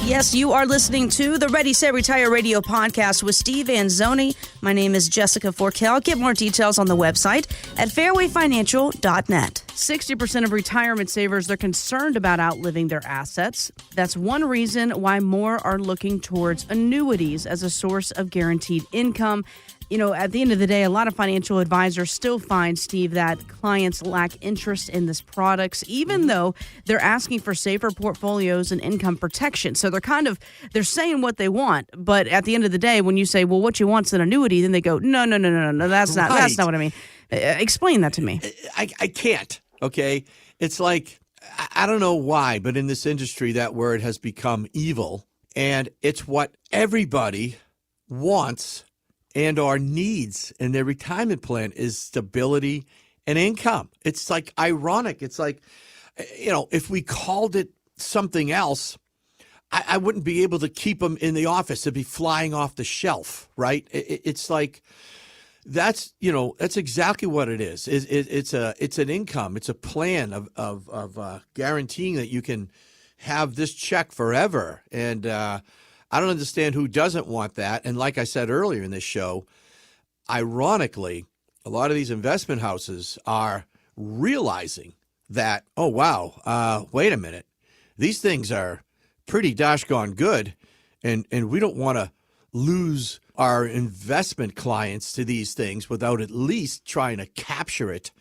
Yes, you are listening to the Ready, Set, Retire radio podcast with Steve Anzoni. My name is Jessica Forkel. Get more details on the website at fairwayfinancial.net. 60% of retirement savers, they're concerned about outliving their assets. That's one reason why more are looking towards annuities as a source of guaranteed income. You know, at the end of the day, a lot of financial advisors still find, Steve, that clients lack interest in this products, even though they're asking for safer portfolios and income protection. So they're saying what they want. But at the end of the day, when you say, well, what you want is an annuity, then they go, no, that's not what I mean. Explain that to me. I can't. Okay. It's like, I don't know why, but in this industry, that word has become evil. And it's what everybody wants and our needs in their retirement plan is stability and income. It's like ironic. It's like, you know, if we called it something else, I wouldn't be able to keep them in the office. They'd be flying off the shelf, right? It's like, that's exactly what it is. It's an income. It's a plan of guaranteeing that you can have this check forever. And I don't understand who doesn't want that. And like I said earlier in this show, ironically, a lot of these investment houses are realizing that, oh, wow, wait a minute. These things are pretty dosh gone good. And we don't want to lose our investment clients to these things without at least trying to capture it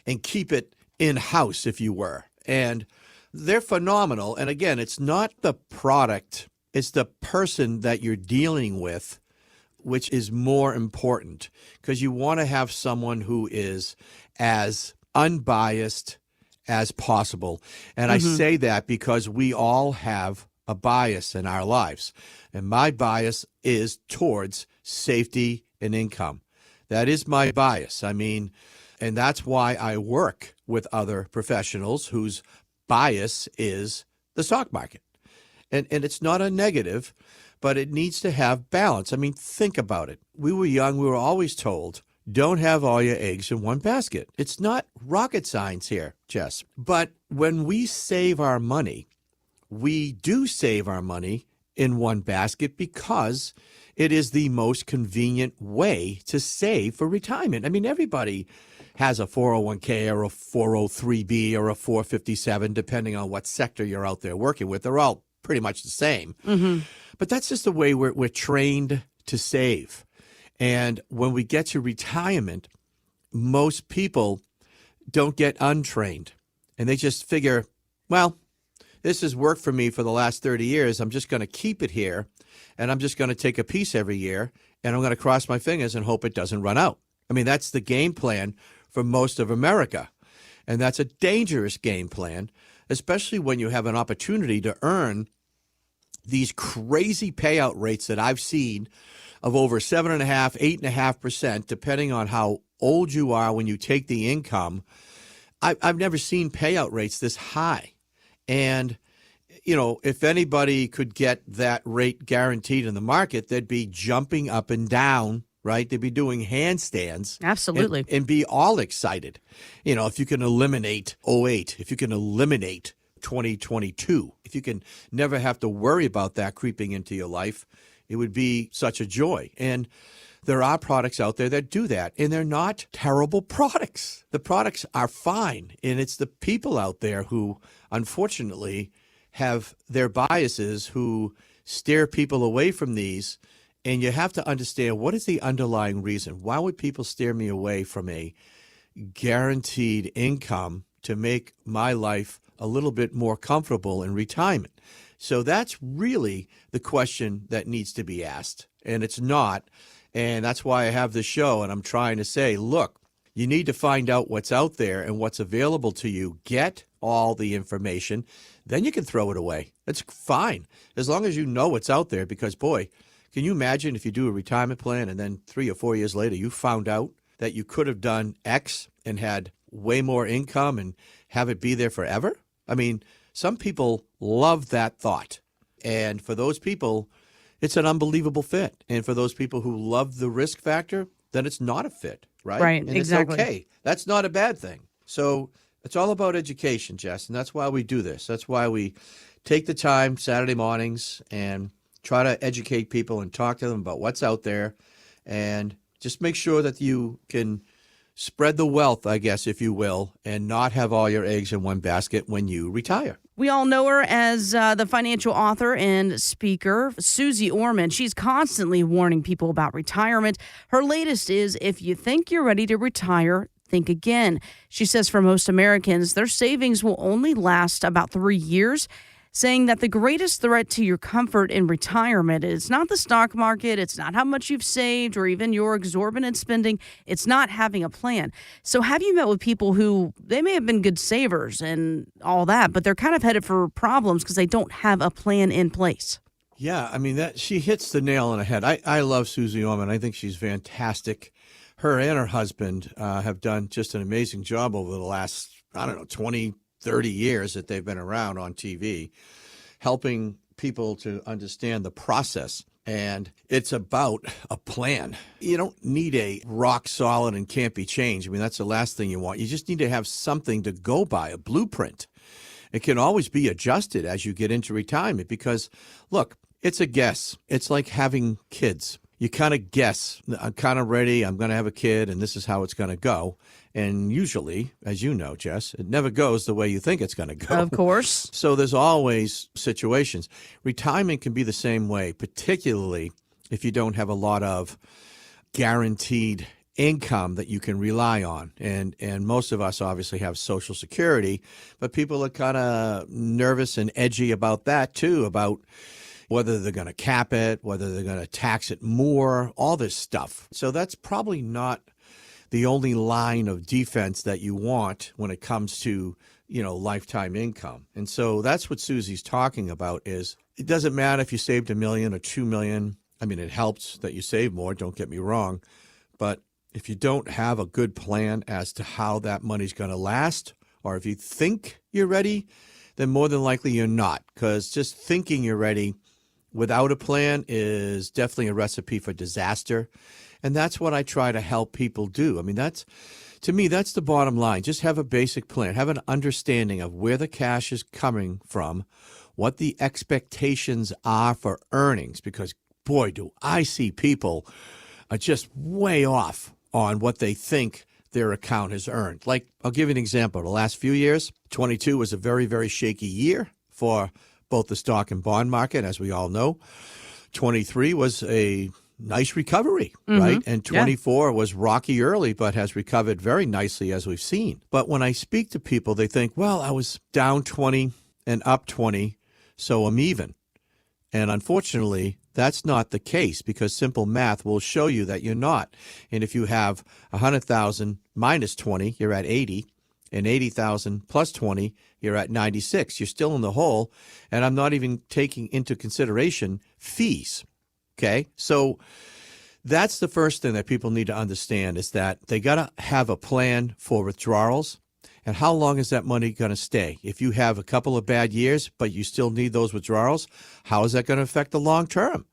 and keep it in-house, if you were. And they're phenomenal. And again, it's not the product. It's the person that you're dealing with, which is more important, because you want to have someone who is as unbiased as possible. And I say that because we all have a bias in our lives. And my bias is towards safety and income. That is my bias. I mean, and that's why I work with other professionals whose bias is the stock market. And it's not a negative, but it needs to have balance. I mean, think about it. We were young. We were always told, don't have all your eggs in one basket. It's not rocket science here, Jess. But when we save our money, we do save our money in one basket because it is the most convenient way to save for retirement. I mean, everybody has a 401k or a 403b or a 457, depending on what sector you're out there working with. They're all pretty much the same. But that's just the way we're trained to save. And when we get to retirement, most people don't get untrained. And they just figure, well, this has worked for me for the last 30 years. I'm just going to keep it here, and I'm just going to take a piece every year, and I'm going to cross my fingers and hope it doesn't run out. I mean, that's the game plan for most of America. And that's a dangerous game plan, especially when you have an opportunity to earn these crazy payout rates that I've seen of over 7.5%, 8.5%, depending on how old you are when you take the income. I've never seen payout rates this high. And, you know, if anybody could get that rate guaranteed in the market, they'd be jumping up and down, right? They'd be doing handstands. Absolutely. And be all excited. You know, if you can eliminate '08, if you can eliminate 2022, if you can never have to worry about that creeping into your life, it would be such a joy. And there are products out there that do that, and they're not terrible products. The products are fine, and it's the people out there who, unfortunately, have their biases, who steer people away from these. And you have to understand, what is the underlying reason? Why would people steer me away from a guaranteed income to make my life a little bit more comfortable in retirement? So that's really the question that needs to be asked, and it's not. And that's why I have this show, and I'm trying to say, look, you need to find out what's out there and what's available to you. Get all the information. Then you can throw it away. That's fine, as long as you know what's out there. Because, boy, can you imagine if you do a retirement plan and then 3 or 4 years later you found out that you could have done X and had way more income and have it be there forever? I mean, some people love that thought. And for those people, it's an unbelievable fit. And for those people who love the risk factor, then it's not a fit, right? Right, and exactly. It's okay. That's not a bad thing. So it's all about education, Jess, and that's why we do this. That's why we take the time Saturday mornings and try to educate people and talk to them about what's out there, and just make sure that you can spread the wealth, I guess, if you will, and not have all your eggs in one basket when you retire. We all know her as the financial author and speaker, Susie Orman. She's constantly warning people about retirement. Her latest is, if you think you're ready to retire, think again. She says for most Americans, their savings will only last about 3 years, saying that the greatest threat to your comfort in retirement is not the stock market, it's not how much you've saved or even your exorbitant spending, it's not having a plan. So have you met with people who, they may have been good savers and all that, but they're kind of headed for problems because they don't have a plan in place? Yeah, I mean, that she hits the nail on the head. I love Susie Orman. I think she's fantastic. Her and her husband have done just an amazing job over the last, 20, 30 years that they've been around on TV, helping people to understand the process. And it's about a plan. You don't need a rock solid and can't be changed. I mean, that's the last thing you want. You just need to have something to go by, a blueprint. It can always be adjusted as you get into retirement because, look, it's a guess. It's like having kids. You kind of guess, I'm kind of ready, I'm going to have a kid, and this is how it's going to go. And usually, as you know, Jess, it never goes the way you think it's going to go. Of course. So there's always situations. Retirement can be the same way, particularly if you don't have a lot of guaranteed income that you can rely on. And most of us obviously have Social Security, but people are kind of nervous and edgy about that too, about whether they're going to cap it, whether they're going to tax it more, all this stuff. So that's probably not the only line of defense that you want when it comes to, lifetime income. And so that's what Susie's talking about is it doesn't matter if you saved $1 million or $2 million. I mean, it helps that you save more, don't get me wrong. But if you don't have a good plan as to how that money's going to last, or if you think you're ready, then more than likely you're not, because just thinking you're ready without a plan is definitely a recipe for disaster. And that's what I try to help people do. I mean, to me, that's the bottom line. Just have a basic plan. Have an understanding of where the cash is coming from, what the expectations are for earnings. Because, boy, do I see people are just way off on what they think their account has earned. Like, I'll give you an example. The last few years, 22 was a very, very shaky year for both the stock and bond market, as we all know. 23 was a nice recovery, right? And 24 was rocky early, but has recovered very nicely, as we've seen. But when I speak to people, they think, well, I was down 20 and up 20, so I'm even. And unfortunately, that's not the case, because simple math will show you that you're not. And if you have 100,000 minus 20, you're at 80. And 80,000 plus 20, you're at 96. You're still in the hole, and I'm not even taking into consideration fees, okay? So that's the first thing that people need to understand is that they got to have a plan for withdrawals. And how long is that money going to stay? If you have a couple of bad years, but you still need those withdrawals, how is that going to affect the long term?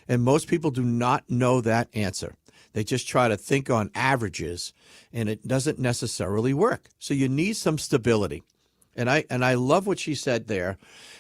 And most people do not know that answer. They just try to think on averages, and it doesn't necessarily work. So you need some stability. And I love what she said there.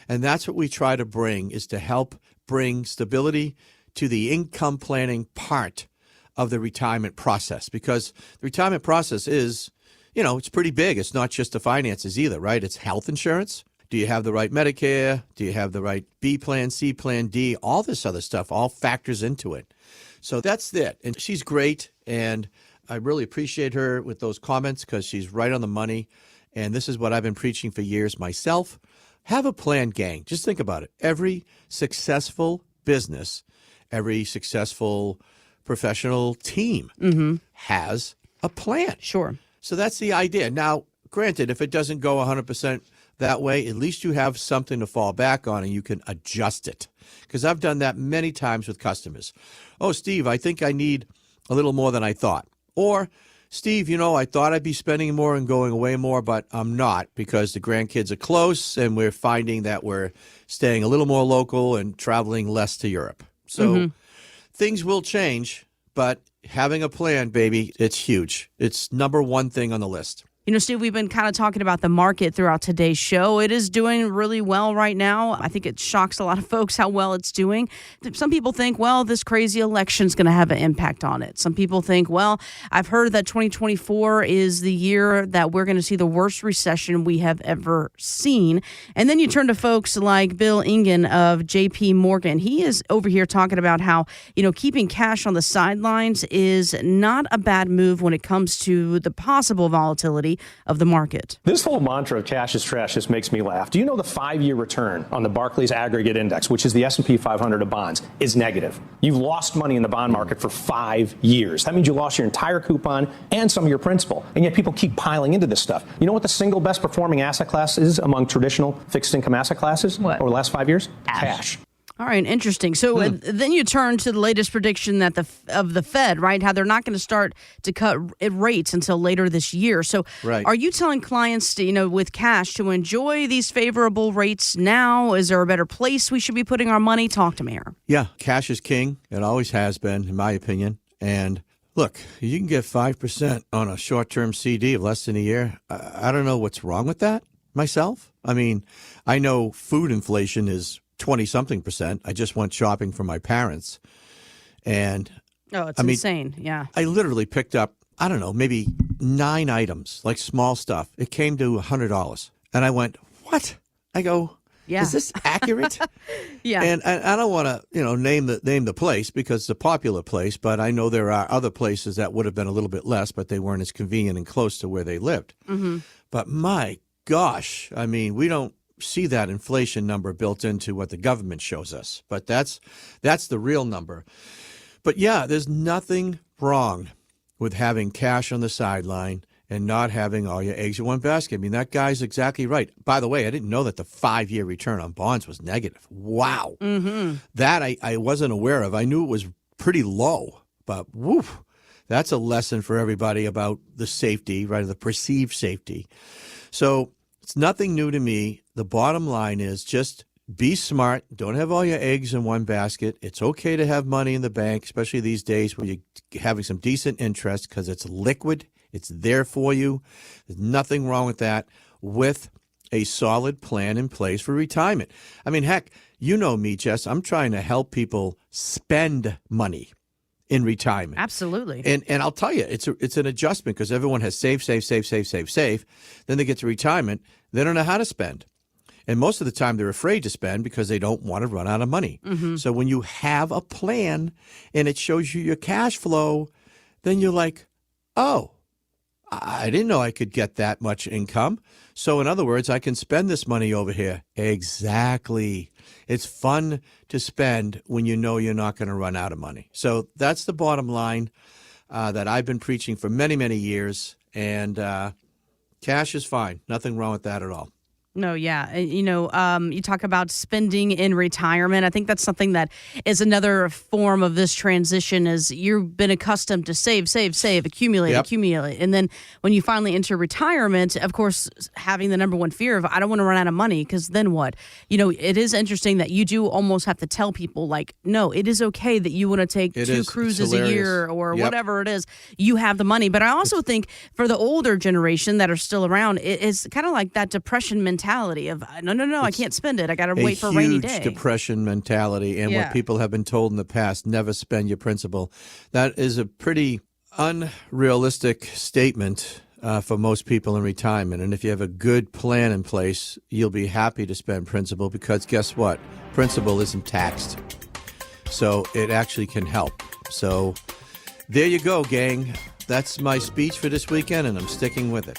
And that's what we try to bring, is to help bring stability to the income planning part of the retirement process. Because the retirement process is, it's pretty big. It's not just the finances either, right? It's health insurance. Do you have the right Medicare? Do you have the right B plan, C plan, D? All this other stuff all factors into it. So that's it. And she's great, and I really appreciate her with those comments because she's right on the money. And this is what I've been preaching for years myself. Have a plan, gang. Just think about it. Every successful business, every successful professional team has a plan. Sure. So that's the idea. Now, granted, if it doesn't go 100% that way, at least you have something to fall back on and you can adjust it. Because I've done that many times with customers. Oh, Steve, I think I need a little more than I thought. Or, Steve, I thought I'd be spending more and going away more, but I'm not because the grandkids are close and we're finding that we're staying a little more local and traveling less to Europe. So things will change, but having a plan, baby, it's huge. It's number one thing on the list. Steve, we've been kind of talking about the market throughout today's show. It is doing really well right now. I think it shocks a lot of folks how well it's doing. Some people think, well, this crazy election's going to have an impact on it. Some people think, well, I've heard that 2024 is the year that we're going to see the worst recession we have ever seen. And then you turn to folks like Bill Ingen of JP Morgan. He is over here talking about how, keeping cash on the sidelines is not a bad move when it comes to the possible volatility of the market. This whole mantra of cash is trash just makes me laugh. Do you know the 5-year return on the Barclays Aggregate Index, which is the S&P 500 of bonds, is negative? You've lost money in the bond market for 5 years. That means you lost your entire coupon and some of your principal. And yet people keep piling into this stuff. You know what the single best performing asset class is among traditional fixed income asset classes over the last 5 years? Cash. All right, interesting. So then you turn to the latest prediction that of the Fed, right? How they're not going to start to cut rates until later this year. So Are you telling clients, to, with cash, to enjoy these favorable rates now? Is there a better place we should be putting our money? Talk to me here. Yeah, cash is king. It always has been, in my opinion. And look, you can get 5% on a short-term CD of less than a year. I don't know what's wrong with that myself. I mean, I know food inflation is 20-something%. I just went shopping for my parents. And it's insane. Yeah. I literally picked up, I don't know, maybe 9 items, like small stuff. It came to $100. And I went, what? I go, is this accurate? Yeah. And I don't want to, name the place because it's a popular place, but I know there are other places that would have been a little bit less, but they weren't as convenient and close to where they lived. Mm-hmm. But my gosh, I mean, we don't see that inflation number built into what the government shows us, but that's the real number. But yeah, there's nothing wrong with having cash on the sideline and not having all your eggs in one basket. I mean, that guy's exactly right. By the way, I didn't know that the 5-year return on bonds was negative. Wow. Mm-hmm. That I wasn't aware of. I knew it was pretty low, but woof, that's a lesson for everybody about the safety, right, the perceived safety. So it's nothing new to me. The bottom line is just be smart. Don't have all your eggs in one basket. It's okay to have money in the bank, especially these days where you're having some decent interest because it's liquid. It's there for you. There's nothing wrong with that with a solid plan in place for retirement. I mean, heck, you know me, Jess. I'm trying to help people spend money in retirement. Absolutely. And I'll tell you, it's an adjustment because everyone has save. Then they get to retirement. They don't know how to spend. And most of the time they're afraid to spend because they don't want to run out of money. Mm-hmm. So when you have a plan and it shows you your cash flow, then you're like, oh, I didn't know I could get that much income. So in other words, I can spend this money over here. Exactly. It's fun to spend when you know you're not going to run out of money. So that's the bottom line that I've been preaching for many, many years. And cash is fine. Nothing wrong with that at all. No, yeah. You talk about spending in retirement. I think that's something that is another form of this transition is you've been accustomed to save, accumulate. And then when you finally enter retirement, of course, having the number one fear of I don't want to run out of money because then what? It is interesting that you do almost have to tell people like, no, it is okay that you want to take 2 cruises a year or whatever it is. You have the money. But I also think for the older generation that are still around, it's kind of like that depression mentality of no, I can't spend it. I got to wait for a rainy day. Huge depression mentality, and what people have been told in the past: never spend your principal. That is a pretty unrealistic statement for most people in retirement. And if you have a good plan in place, you'll be happy to spend principal because guess what? Principal isn't taxed, so it actually can help. So there you go, gang. That's my speech for this weekend, and I'm sticking with it.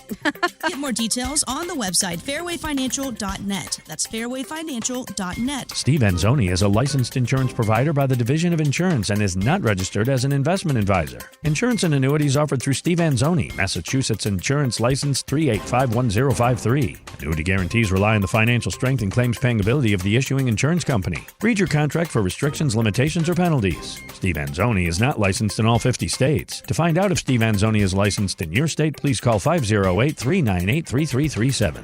Get more details on the website, fairwayfinancial.net. That's fairwayfinancial.net. Steve Anzoni is a licensed insurance provider by the Division of Insurance and is not registered as an investment advisor. Insurance and annuities offered through Steve Anzoni, Massachusetts Insurance License 3851053. Annuity guarantees rely on the financial strength and claims paying ability of the issuing insurance company. Read your contract for restrictions, limitations, or penalties. Steve Anzoni is not licensed in all 50 states. To find out if Steve Anzoni is licensed in your state, please call 508-398-3337.